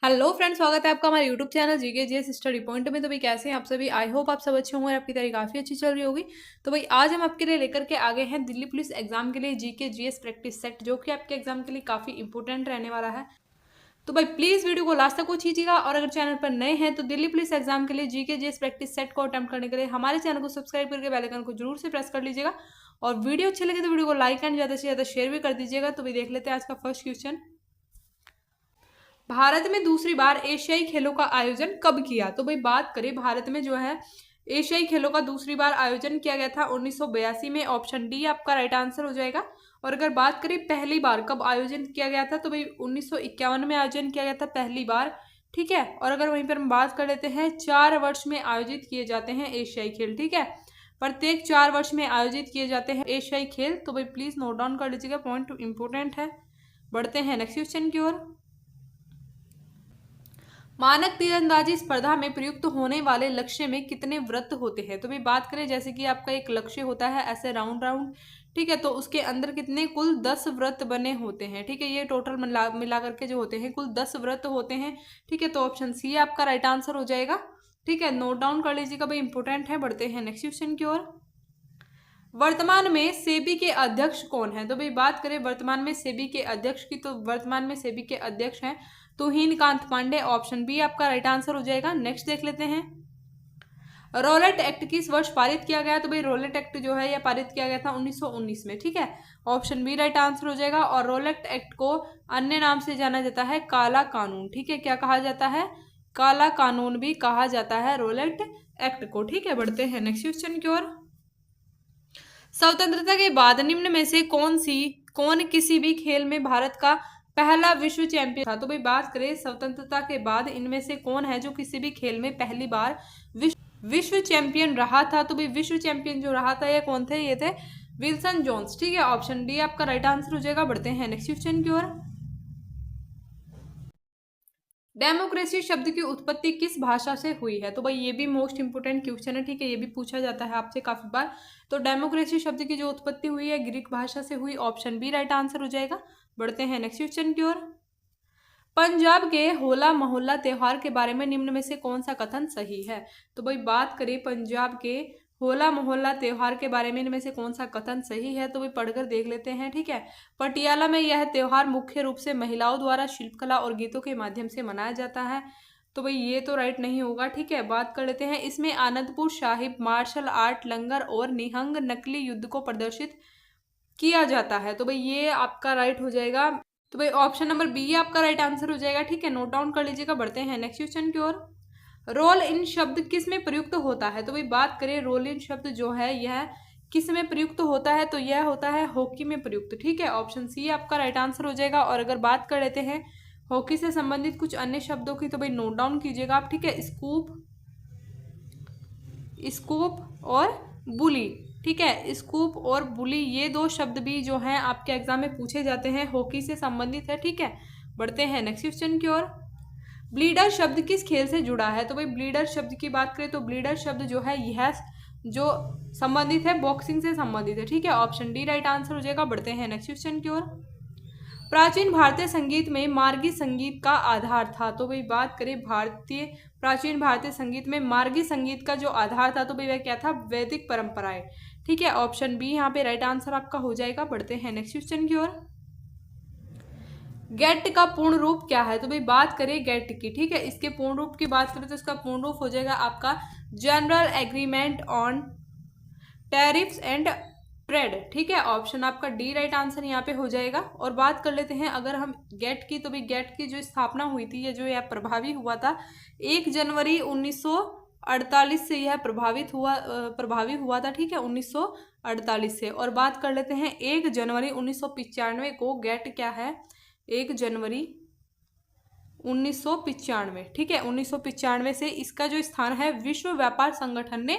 Hello friends, स्वागत है आपका हमारे YouTube channel GK GS study point में। तो भाई कैसे हैं आप सभी। आई होप आप सब अच्छे होंगे और आपकी तैयारी काफ़ी अच्छी चल रही होगी। तो भाई आज हम आपके लिए लेकर के आगे हैं दिल्ली पुलिस एग्जाम के लिए जीके जीएस प्रैक्टिस सेट, जो कि आपके एग्जाम के लिए काफ़ी इंपॉर्टेंट रहने वाला है। तो भाई प्लीज़ वीडियो को लास्ट तक वॉच कीजिएगा, और अगर चैनल पर नए हैं तो दिल्ली पुलिस एग्जाम के लिए जीके जीएस प्रैक्टिस सेट को अटेम्प्ट करने के लिए हमारे चैनल को सब्सक्राइब करके बेल आइकन को जरूर से प्रेस कर लीजिएगा। और वीडियो अच्छी लगे तो वीडियो को लाइक एंड ज़्यादा से ज़्यादा शेयर भी कर दीजिएगा। तो भाई देख लेते हैं आज का फर्स्ट क्वेश्चन। भारत में दूसरी बार एशियाई खेलों का आयोजन कब किया। तो भाई बात करें भारत में जो है एशियाई खेलों का दूसरी बार आयोजन किया गया था 1982 में। ऑप्शन डी आपका राइट आंसर हो जाएगा। और अगर बात करें पहली बार कब आयोजन किया गया था, तो भाई 1951 में आयोजन किया गया था पहली बार। ठीक है। और अगर वहीं पर हम बात कर लेते हैं 4 वर्ष में आयोजित किए जाते हैं एशियाई खेल। ठीक है, प्रत्येक 4 वर्ष में आयोजित किए जाते हैं एशियाई खेल। तो भाई प्लीज नोट डाउन कर लीजिएगा, पॉइंट इंपोर्टेंट है। बढ़ते हैं नेक्स्ट क्वेश्चन की ओर। मानक तीरंदाजी स्पर्धा में प्रयुक्त होने वाले लक्ष्य में कितने वृत्त होते हैं। तो भी बात करें जैसे कि आपका एक लक्ष्य होता है ऐसे राउंड राउंड, ठीक है, तो उसके अंदर कितने कुल 10 वृत्त बने होते हैं। ठीक है, ये टोटल मिला करके जो होते हैं कुल 10 वृत्त होते हैं। ठीक है, तो ऑप्शन सी आपका राइट आंसर हो जाएगा। ठीक है, नोट डाउन कर लीजिएगा भाई, इंपोर्टेंट है। बढ़ते हैं नेक्स्ट क्वेश्चन की ओर। वर्तमान में सेबी के अध्यक्ष कौन है। तो भाई बात करें वर्तमान में सेबी के अध्यक्ष की, तो वर्तमान में सेबी के अध्यक्ष हैं तुहिन कांत पांडे। ऑप्शन बी आपका राइट आंसर हो जाएगा। नेक्स्ट देख लेते हैं। रोलेट एक्ट किस वर्ष पारित किया गया। तो भाई रोलेट एक्ट जो है यह पारित किया गया था 1919 में। ठीक है, ऑप्शन बी राइट आंसर हो जाएगा। और रोलेट एक्ट को अन्य नाम से जाना जाता है काला कानून। ठीक है, क्या कहा जाता है, काला कानून भी कहा जाता है रोलेट एक्ट को। ठीक है, बढ़ते हैं नेक्स्ट क्वेश्चन की ओर। स्वतंत्रता के बाद निम्न में से कौन किसी भी खेल में भारत का पहला विश्व चैंपियन था। तो भाई बात करें स्वतंत्रता के बाद इनमें से कौन है जो किसी भी खेल में पहली बार विश्व चैंपियन रहा था। तो भाई विश्व चैंपियन जो रहा था ये कौन थे, ये थे विल्सन जोन्स। ठीक है, ऑप्शन डी आपका राइट आंसर हो जाएगा। बढ़ते हैं नेक्स्ट क्वेश्चन की ओर। डेमोक्रेसी शब्द की उत्पत्ति किस भाषा से हुई है। तो भाई ये भी मोस्ट इंपोर्टेंट क्वेश्चन है। ठीक है, ये भी पूछा जाता है आपसे काफी बार। तो डेमोक्रेसी शब्द की जो उत्पत्ति हुई है ग्रीक भाषा से हुई। ऑप्शन बी राइट आंसर हो जाएगा। बढ़ते हैं नेक्स्ट क्वेश्चन की ओर। पंजाब के होला मोहल्ला त्योहार के बारे में निम्न में से कौन सा कथन सही है। तो भाई बात करें पंजाब के होला मोहल्ला त्योहार के बारे में इनमें से कौन सा कथन सही है, तो भाई पढ़कर देख लेते हैं। ठीक है, पटियाला में यह त्योहार मुख्य रूप से महिलाओं द्वारा शिल्पकला और गीतों के माध्यम से मनाया जाता है। तो भाई ये तो राइट नहीं होगा। ठीक है, बात कर लेते हैं। इसमें आनंदपुर साहिब मार्शल आर्ट लंगर और निहंग नकली युद्ध को प्रदर्शित किया जाता है। तो भाई ये आपका राइट हो जाएगा। तो भाई ऑप्शन नंबर बी आपका राइट आंसर हो जाएगा। ठीक है, नोट डाउन कर लीजिएगा। बढ़ते हैं नेक्स्ट क्वेश्चन की ओर। रोल इन शब्द किस में प्रयुक्त होता है। तो भाई बात करें रोल इन शब्द जो है यह किस में प्रयुक्त होता है, तो यह होता है हॉकी में प्रयुक्त। ठीक है, ऑप्शन सी आपका राइट आंसर हो जाएगा। और अगर बात कर लेते हैं हॉकी से संबंधित कुछ अन्य शब्दों की, तो भाई नोट डाउन कीजिएगा आप। ठीक है, स्कूप स्कूप और बुली। ठीक है, स्कूप और बुली ये दो शब्द भी जो हैं आपके एग्जाम में पूछे जाते हैं, हॉकी से संबंधित है। ठीक है, बढ़ते हैं नेक्स्ट क्वेश्चन की ओर। ब्लीडर शब्द किस खेल से जुड़ा है। तो भाई ब्लीडर शब्द की बात करें तो ब्लीडर शब्द जो है यह जो संबंधित है बॉक्सिंग से संबंधित है। ठीक है, ऑप्शन डी राइट आंसर हो जाएगा। बढ़ते हैं नेक्स्ट क्वेश्चन की ओर। प्राचीन भारतीय संगीत में मार्गी संगीत का आधार था। तो भाई बात करें प्राचीन भारतीय संगीत में मार्गी संगीत का जो आधार था, तो भाई वह क्या था, वैदिक परंपराएं। ठीक है, ऑप्शन बी यहाँ पे राइट आंसर आपका हो जाएगा। बढ़ते हैं नेक्स्ट क्वेश्चन की ओर। गेट का पूर्ण रूप क्या है। तो भाई बात करें गेट की, ठीक है, इसके पूर्ण रूप की बात करें तो इसका पूर्ण रूप हो जाएगा आपका general agreement on tariffs and trade. ठीक है, ऑप्शन आपका डी राइट आंसर यहाँ पे हो जाएगा। और बात कर लेते हैं अगर हम गेट की, तो भाई गेट की जो स्थापना हुई थी, ये जो यह प्रभावी हुआ था 1 जनवरी 1948 से यह प्रभावी हुआ था। ठीक है, 1948 से। और बात कर लेते हैं 1 जनवरी 1995 को गेट क्या है, 1 जनवरी 1995। ठीक है, 1995 से इसका जो स्थान है विश्व व्यापार संगठन ने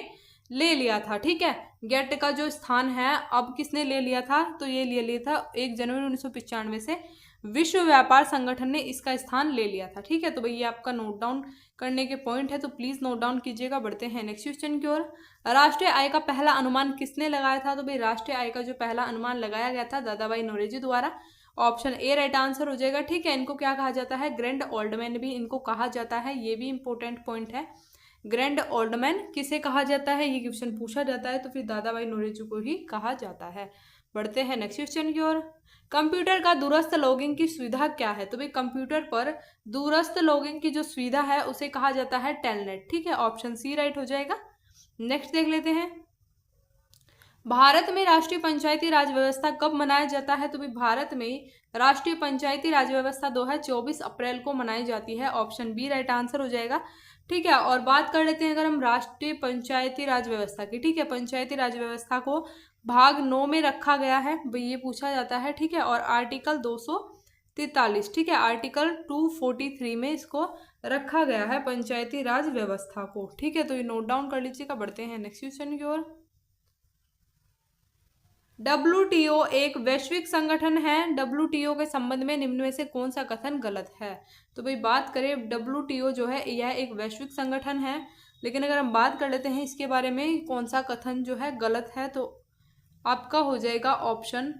ले लिया था। ठीक है, गेट का जो स्थान है अब किसने ले लिया था, तो ये ले लिया था 1 जनवरी 1995 से विश्व व्यापार संगठन ने इसका स्थान ले लिया था। ठीक है, तो भाई ये आपका नोट डाउन करने के पॉइंट है, तो प्लीज नोट डाउन कीजिएगा। बढ़ते हैं नेक्स्ट क्वेश्चन की ओर। राष्ट्रीय आय का पहला अनुमान किसने लगाया था। तो भाई राष्ट्रीय आय का जो पहला अनुमान लगाया गया था दादा भाई नौरोजी द्वारा, ऑप्शन ए राइट आंसर हो जाएगा। ठीक है, इनको क्या कहा जाता है, ग्रैंड ओल्ड मैन भी इनको कहा जाता है, ये भी इंपॉर्टेंट पॉइंट है। ग्रैंड ओल्ड मैन किसे कहा जाता है, ये क्वेश्चन पूछा जाता है, तो फिर दादा भाई नौरोजी को ही कहा जाता है। बढ़ते हैं नेक्स्ट क्वेश्चन की ओर। कंप्यूटर का दूरस्थ लॉगिंग की सुविधा क्या है, तो भाई कंप्यूटर पर दूरस्थ लॉगिंग की जो सुविधा है उसे कहा जाता है टेलनेट। ठीक है, ऑप्शन सी राइट हो जाएगा। नेक्स्ट देख लेते हैं, भारत में राष्ट्रीय पंचायती राज व्यवस्था कब मनाया जाता है, तो भाई भारत में राष्ट्रीय पंचायती राज व्यवस्था 24 अप्रैल को मनाई जाती है, ऑप्शन बी राइट आंसर हो जाएगा। ठीक है, और बात कर लेते हैं अगर हम राष्ट्रीय पंचायती राज व्यवस्था की। ठीक है, पंचायती राज व्यवस्था को भाग 9 में रखा गया है, भाई ये पूछा जाता है। ठीक है, और आर्टिकल 243, ठीक है, आर्टिकल 243 में इसको रखा गया है पंचायती राज व्यवस्था को। ठीक है, तो ये नोट डाउन कर लीजिएगा। बढ़ते हैं नेक्स्ट क्वेश्चन की ओर। WTO एक वैश्विक संगठन है, WTO के संबंध में निम्न में से कौन सा कथन गलत है, तो भाई बात करें WTO जो है यह एक वैश्विक संगठन है, लेकिन अगर हम बात कर लेते हैं इसके बारे में कौन सा कथन जो है गलत है, तो आपका हो जाएगा ऑप्शन,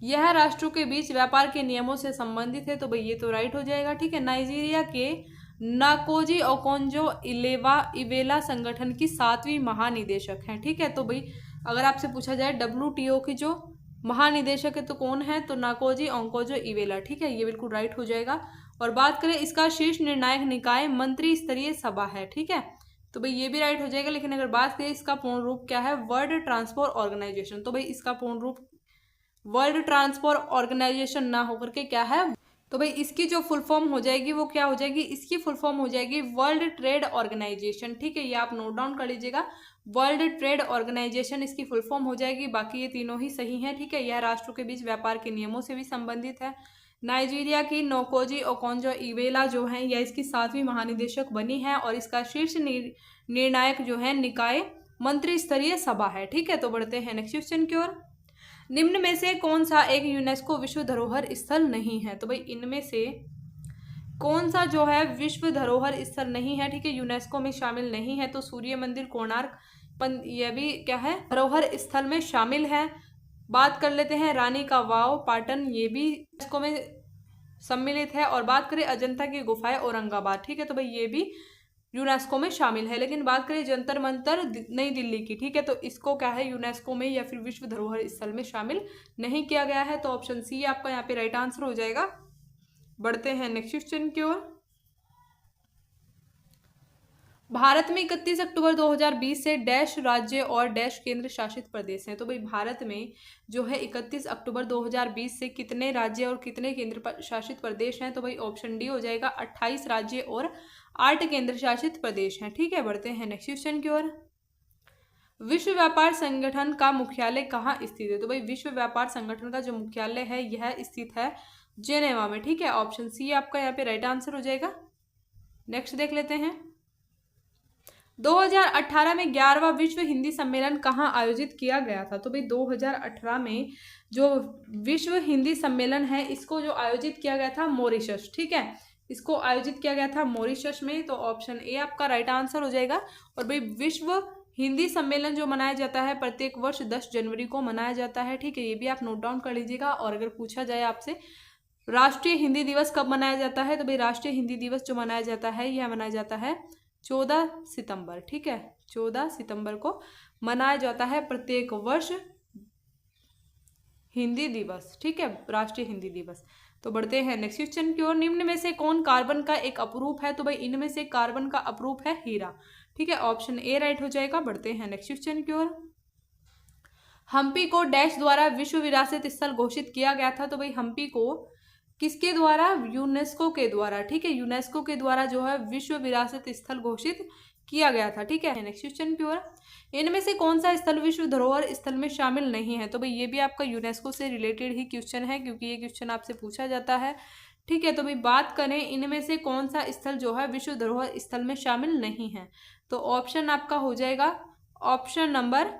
यह राष्ट्रों के बीच व्यापार के नियमों से संबंधित है, तो भाई ये तो राइट हो जाएगा। ठीक है, नाइजीरिया के नाकोजी ओकोंजो इवेला संगठन की 7वीं महानिदेशक हैं। ठीक है, तो भाई अगर आपसे पूछा जाए WTO की जो महानिदेशक है तो कौन है, तो नाकोजी ओकोंजो इवेला। ठीक है, ये बिल्कुल राइट हो जाएगा। और बात करें इसका शीर्ष निर्णायक निकाय मंत्री स्तरीय सभा है। ठीक है, तो भाई ये भी राइट हो जाएगा। लेकिन अगर बात करें इसका पूर्ण रूप क्या है, वर्ल्ड ट्रांसपोर्ट ऑर्गेनाइजेशन, तो भाई इसका पूर्ण रूप वर्ल्ड ट्रांसपोर्ट ऑर्गेनाइजेशन ना होकर के क्या है, तो भाई इसकी जो फुल फॉर्म हो जाएगी वो क्या हो जाएगी, इसकी फुल फॉर्म हो जाएगी वर्ल्ड ट्रेड ऑर्गेनाइजेशन। ठीक है, ये आप नोट डाउन कर लीजिएगा, वर्ल्ड ट्रेड ऑर्गेनाइजेशन इसकी फुल फॉर्म हो जाएगी। बाकी ये तीनों ही सही हैं। ठीक है, यह राष्ट्रों के बीच व्यापार के नियमों से भी संबंधित है। नाइजीरिया की नोकोजी ओकोंजो इवेला जो है यह इसकी 7वीं महानिदेशक बनी है, और इसका शीर्ष निर्णायक जो है निकाय मंत्री स्तरीय सभा है। ठीक है, तो बढ़ते हैं नेक्स्ट क्वेश्चन की ओर। निम्न में से कौन सा एक यूनेस्को विश्व धरोहर स्थल नहीं है, तो भाई इनमें से कौन सा जो है विश्व धरोहर स्थल नहीं है, ठीक है, यूनेस्को में शामिल नहीं है, तो सूर्य मंदिर, कोणार्क, यह भी क्या है धरोहर स्थल में शामिल है। बात कर लेते हैं रानी का वाव पाटन, ये भी यूनेस्को में सम्मिलित है। और बात करें अजंता की गुफाएं औरंगाबाद, ठीक है, तो भाई ये भी यूनेस्को में शामिल है। लेकिन बात करें जंतर मंतर नई दिल्ली की, ठीक है, तो इसको क्या है यूनेस्को में या फिर विश्व धरोहर स्थल में शामिल नहीं किया गया है, तो ऑप्शन सी आपका यहाँ पे राइट आंसर हो जाएगा। बढ़ते हैं नेक्स्ट क्वेश्चन की ओर। भारत में 31 अक्टूबर 2020 से डैश राज्य और डैश केंद्र शासित प्रदेश हैं, तो भाई भारत में जो है 31 अक्टूबर 2020 से कितने राज्य और कितने केंद्र शासित प्रदेश हैं, तो भाई ऑप्शन डी हो जाएगा 28 राज्य और 8 केंद्र शासित प्रदेश हैं। ठीक है, बढ़ते हैं नेक्स्ट क्वेश्चन की ओर। विश्व व्यापार संगठन का मुख्यालय कहाँ स्थित है, तो भाई विश्व व्यापार संगठन का जो मुख्यालय है यह स्थित है जेनेवा में। ठीक है, ऑप्शन सी आपका यहाँ पे राइट आंसर हो जाएगा। नेक्स्ट देख लेते हैं, 2018 में 11वां विश्व हिंदी सम्मेलन कहाँ आयोजित किया गया था, तो भाई 2018 में जो विश्व हिंदी सम्मेलन है इसको जो आयोजित किया गया था मॉरिशस, ठीक है, इसको आयोजित किया गया था मॉरिशस में, तो ऑप्शन ए आपका राइट आंसर हो जाएगा। और भाई विश्व हिंदी सम्मेलन जो मनाया जाता है प्रत्येक वर्ष 10 जनवरी को मनाया जाता है। ठीक है, ये भी आप नोट डाउन कर लीजिएगा। और अगर पूछा जाए आपसे राष्ट्रीय हिंदी दिवस कब मनाया जाता है, तो भाई राष्ट्रीय हिंदी दिवस जो मनाया जाता है यह मनाया जाता है 14 सितंबर। ठीक है, 14 सितंबर को मनाया जाता है प्रत्येक वर्ष हिंदी दिवस। ठीक है, राष्ट्रीय हिंदी दिवस। तो बढ़ते हैं नेक्स्ट क्वेश्चन की ओर। निम्न में से कौन कार्बन का एक अपरूप है, तो भाई इनमें से कार्बन का अपरूप है हीरा। ठीक है, ऑप्शन ए राइट हो जाएगा। बढ़ते हैं नेक्स्ट क्वेश्चन की ओर। हम्पी को डैश द्वारा विश्व विरासत स्थल घोषित किया गया था, तो भाई हम्पी को किसके द्वारा, यूनेस्को के द्वारा। ठीक है, यूनेस्को के द्वारा जो है विश्व विरासत स्थल घोषित किया गया था। ठीक है, नेक्स्ट क्वेश्चन की ओर। इनमें से कौन सा स्थल विश्व धरोहर स्थल में शामिल नहीं है, तो भाई ये भी आपका यूनेस्को से रिलेटेड ही क्वेश्चन है, क्योंकि ये क्वेश्चन आपसे पूछा जाता है। ठीक है, तो भाई बात करें इनमें से कौन सा स्थल जो है विश्व धरोहर स्थल में शामिल नहीं है, तो ऑप्शन आपका हो जाएगा ऑप्शन नंबर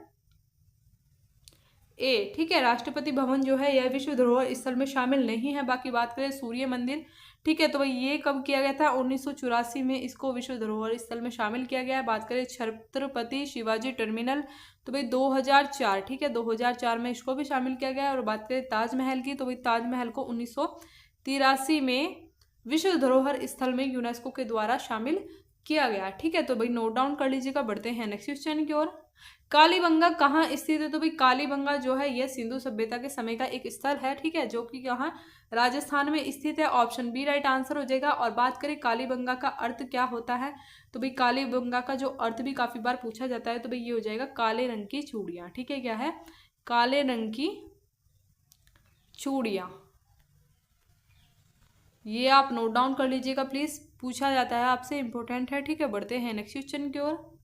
ए। ठीक है, राष्ट्रपति भवन जो है यह विश्व धरोहर स्थल में शामिल नहीं है। बाकी बात करें सूर्य मंदिर, ठीक है। तो भाई ये कब किया गया था? 1984 में इसको विश्व धरोहर स्थल में शामिल किया गया है। बात करें छत्रपति शिवाजी टर्मिनल, तो भाई 2004, ठीक है, 2004 में इसको भी शामिल किया गया है। और बात करें ताजमहल की, तो भाई ताजमहल को 1983 में विश्व धरोहर स्थल में यूनेस्को के द्वारा शामिल किया गया। ठीक है, तो भाई नोट डाउन कर लीजिएगा। बढ़ते हैं नेक्स्ट क्वेश्चन की ओर। कालीबंगा कहाँ स्थित है? तो भाई कालीबंगा जो है यह सिंधु सभ्यता के समय का एक स्थल है, ठीक है, जो कि यहाँ राजस्थान में स्थित है। ऑप्शन बी राइट आंसर हो जाएगा। और बात करें कालीबंगा का अर्थ क्या होता है, तो भाई कालीबंगा का जो अर्थ भी काफी बार पूछा जाता है, तो भाई ये हो जाएगा काले रंग की चूड़ियां। ठीक है, क्या है? काले रंग की चूड़ियां। ये आप नोट डाउन कर लीजिएगा प्लीज, पूछा जाता है आपसे, इंपॉर्टेंट है। ठीक है, बढ़ते हैं नेक्स्ट क्वेश्चन की ओर।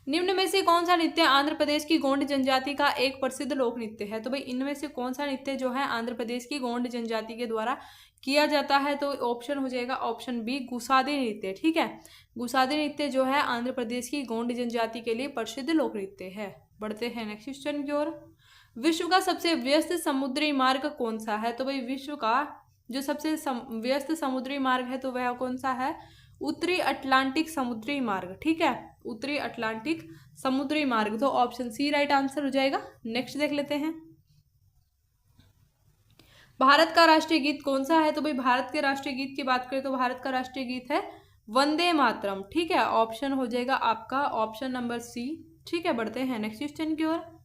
निम्न में से कौन सा नृत्य आंध्र प्रदेश की गोंड जनजाति का एक प्रसिद्ध लोक नृत्य है? तो भाई इनमें से कौन सा नृत्य जो है आंध्र प्रदेश की गोंड जनजाति के द्वारा किया जाता है? तो ऑप्शन हो जाएगा ऑप्शन बी गुसादी नृत्य। ठीक है, गुसादी नृत्य जो है आंध्र प्रदेश की गोंड जनजाति के लिए प्रसिद्ध लोक नृत्य है। बढ़ते हैं नेक्स्ट क्वेश्चन की ओर। विश्व का सबसे व्यस्त समुद्री मार्ग कौन सा है? तो भाई विश्व का जो सबसे व्यस्त समुद्री मार्ग है, तो वह कौन सा है? उत्तरी अटलांटिक समुद्री मार्ग। ठीक है, उत्तरी अटलांटिक समुद्री मार्ग, तो ऑप्शन सी राइट आंसर हो जाएगा। नेक्स्ट देख लेते हैं। भारत का राष्ट्रीय गीत कौन सा है? तो भाई भारत के राष्ट्रीय गीत की बात करें तो भारत का राष्ट्रीय गीत है वंदे मातरम। ठीक है, ऑप्शन हो जाएगा आपका ऑप्शन नंबर सी। ठीक है, बढ़ते हैं नेक्स्ट क्वेश्चन की ओर।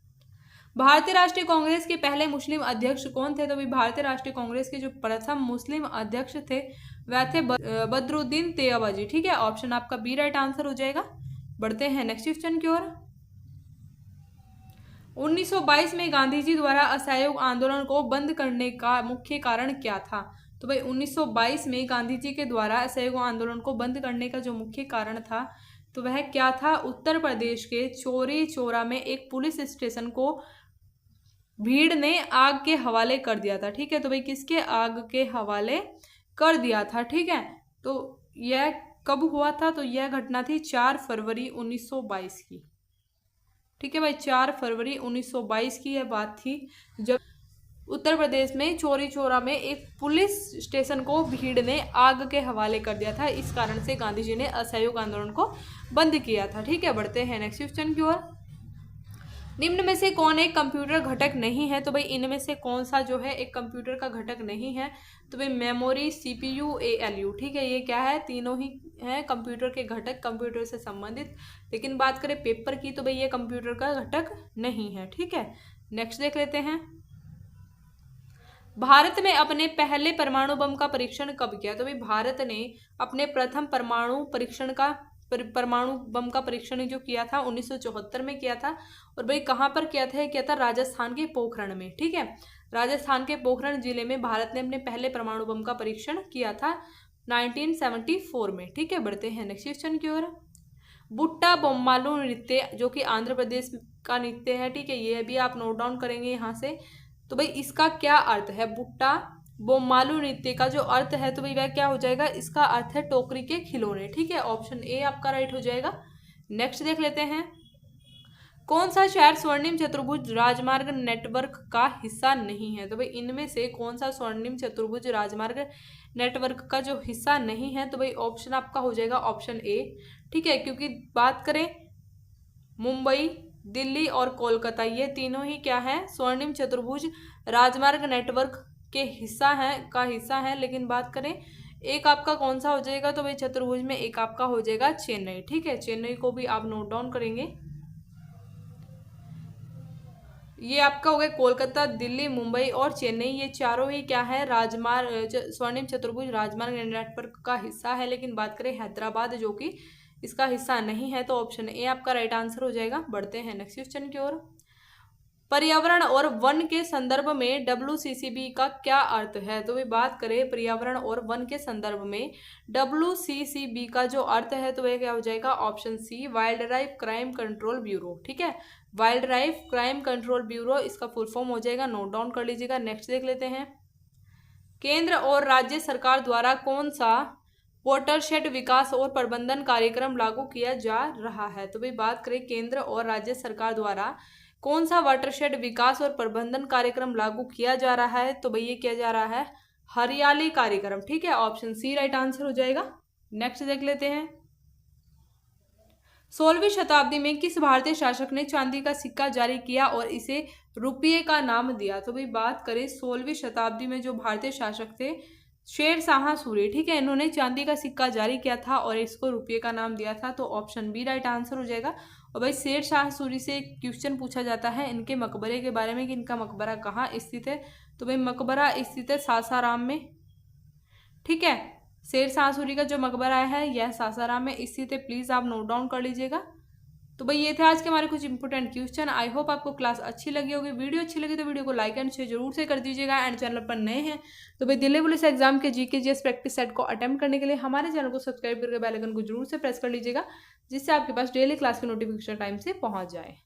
भारतीय राष्ट्रीय कांग्रेस के पहले मुस्लिम अध्यक्ष कौन थे? तो भाई भारतीय राष्ट्रीय कांग्रेस के जो प्रथम मुस्लिम अध्यक्ष थे वह थे बदरुद्दीन तैयबाजी। ठीक है, ऑप्शन आपका बी राइट आंसर हो जाएगा। बढ़ते हैं नेक्स्ट क्वेश्चन की ओर। 1922 में गांधी जी द्वारा असहयोग आंदोलन को बंद करने का मुख्य कारण क्या था? तो भाई 1922 में गांधी जी के द्वारा असहयोग आंदोलन को बंद करने का जो मुख्य कारण था, तो वह क्या था? उत्तर प्रदेश के चौरी चौरा में एक पुलिस स्टेशन को भीड़ ने आग के हवाले कर दिया था। ठीक है, तो भाई किसके आग के हवाले कर दिया था? ठीक है, तो यह कब हुआ था? तो यह घटना थी 4 फरवरी 1922 की। ठीक है भाई, 4 फरवरी 1922 की यह बात थी, जब उत्तर प्रदेश में चौरी चौरा में एक पुलिस स्टेशन को भीड़ ने आग के हवाले कर दिया था। इस कारण से गांधी जी ने असहयोग आंदोलन को बंद किया था। ठीक है, बढ़ते हैं नेक्स्ट क्वेश्चन की ओर। निम्न में से कौन एक कंप्यूटर घटक नहीं है? तो भाई इनमें से कौन सा जो है एक कंप्यूटर का घटक नहीं है? तो भाई मेमोरी, सीपीयू, एएलयू। ठीक है, ये क्या है? तीनों ही है कंप्यूटर के घटक, कंप्यूटर से संबंधित। लेकिन बात करें पेपर की, तो भाई ये कंप्यूटर का घटक नहीं है। ठीक है, नेक्स्ट देख लेते हैं। भारत में अपने पहले परमाणु बम का परीक्षण कब किया? तो भाई भारत ने अपने प्रथम परमाणु बम का परीक्षण जो किया था 1974 में किया था। और भाई कहाँ पर किया था? किया था राजस्थान के पोखरण में। ठीक है, राजस्थान के पोखरण जिले में भारत ने अपने पहले परमाणु बम का परीक्षण किया था 1974 में। ठीक है, बढ़ते हैं नेक्स्ट क्वेश्चन की ओर। बुट्टा बोम्मालू नृत्य जो कि आंध्र प्रदेश का नृत्य है, ठीक है, ये भी आप नोट डाउन करेंगे यहाँ से। तो भाई इसका क्या अर्थ है? बुट्टा बोम्मालू नृत्य का जो अर्थ है, तो भाई वह क्या हो जाएगा? इसका अर्थ है टोकरी के खिलौने। ठीक है, ऑप्शन ए आपका राइट हो जाएगा। नेक्स्ट देख लेते हैं। कौन सा शहर स्वर्णिम चतुर्भुज राजमार्ग नेटवर्क का हिस्सा नहीं है? तो भाई इनमें से कौन सा स्वर्णिम चतुर्भुज राजमार्ग नेटवर्क का जो हिस्सा नहीं है? तो भाई ऑप्शन आपका हो जाएगा ऑप्शन ए। ठीक है, क्योंकि बात करें मुंबई, दिल्ली और कोलकाता, ये तीनों ही क्या है? स्वर्णिम चतुर्भुज राजमार्ग नेटवर्क के हिस्सा है। लेकिन बात करें एक आपका कौन सा हो जाएगा? तो भाई चतुर्भुज में एक आपका हो जाएगा चेन्नई। ठीक है, चेन्नई को भी आप नोट डाउन करेंगे। ये आपका हो गया कोलकाता, दिल्ली, मुंबई और चेन्नई, ये चारों ही क्या है? राजमार्ग, स्वर्णिम चतुर्भुज राजमार्ग नेटवर्क का हिस्सा है। लेकिन बात करें हैदराबाद जो कि इसका हिस्सा नहीं है, तो ऑप्शन ए आपका राइट आंसर हो जाएगा। बढ़ते हैं नेक्स्ट क्वेश्चन की ओर। पर्यावरण और वन के संदर्भ में WCCB का क्या अर्थ है? तो भी बात करें पर्यावरण और वन के संदर्भ में WCCB का जो अर्थ है, तो वह क्या हो जाएगा? Option C wild life crime control bureau. ठीक है, wild life crime control bureau इसका फुल फॉर्म हो जाएगा, नोट डाउन कर लीजिएगा। नेक्स्ट देख लेते हैं। केंद्र और राज्य सरकार द्वारा कौन सा वाटरशेड विकास और प्रबंधन कार्यक्रम लागू किया जा रहा है? तो भाई बात करें केंद्र और राज्य सरकार द्वारा कौन सा वाटरशेड विकास और प्रबंधन कार्यक्रम लागू किया जा रहा है? तो भाई ये किया जा रहा है हरियाली कार्यक्रम, ठीक है, ऑप्शन सी राइट आंसर हो जाएगा। नेक्स्ट देख लेते हैं। 16वीं शताब्दी में किस भारतीय शासक ने चांदी का सिक्का जारी किया और इसे रुपये का नाम दिया? तो भाई बात करें 16वीं शताब्दी में जो भारतीय शासक थे शेर शाह सूरी, ठीक है, इन्होंने चांदी का सिक्का जारी किया था और इसको रुपये का नाम दिया था, तो ऑप्शन बी राइट आंसर हो जाएगा। और भाई शेर शाह सूरी से एक क्वेश्चन पूछा जाता है इनके मकबरे के बारे में कि इनका मकबरा कहाँ स्थित है, तो भाई मकबरा स्थित है सासाराम में, ठीक है। शेर शाह सूरी का जो मकबरा है यह सासाराम में स्थित है, प्लीज आप नोट डाउन कर लीजिएगा। तो भाई ये थे आज के हमारे कुछ इंपॉर्टेंट क्वेश्चन। आई होप आपको क्लास अच्छी लगी होगी। वीडियो अच्छी लगी तो वीडियो को लाइक एंड शेयर जरूर से कर दीजिएगा। एंड चैनल पर नए हैं तो भाई दिल्ली पुलिस एग्जाम के जीके जीएस प्रैक्टिस सेट को अटेम्प्ट करने के लिए हमारे चैनल को सब्सक्राइब करके बेल आइकन को जरूर से प्रेस कर लीजिएगा, जिससे आपके पास डेली क्लास के नोटिफिकेशन टाइम से पहुंच जाए।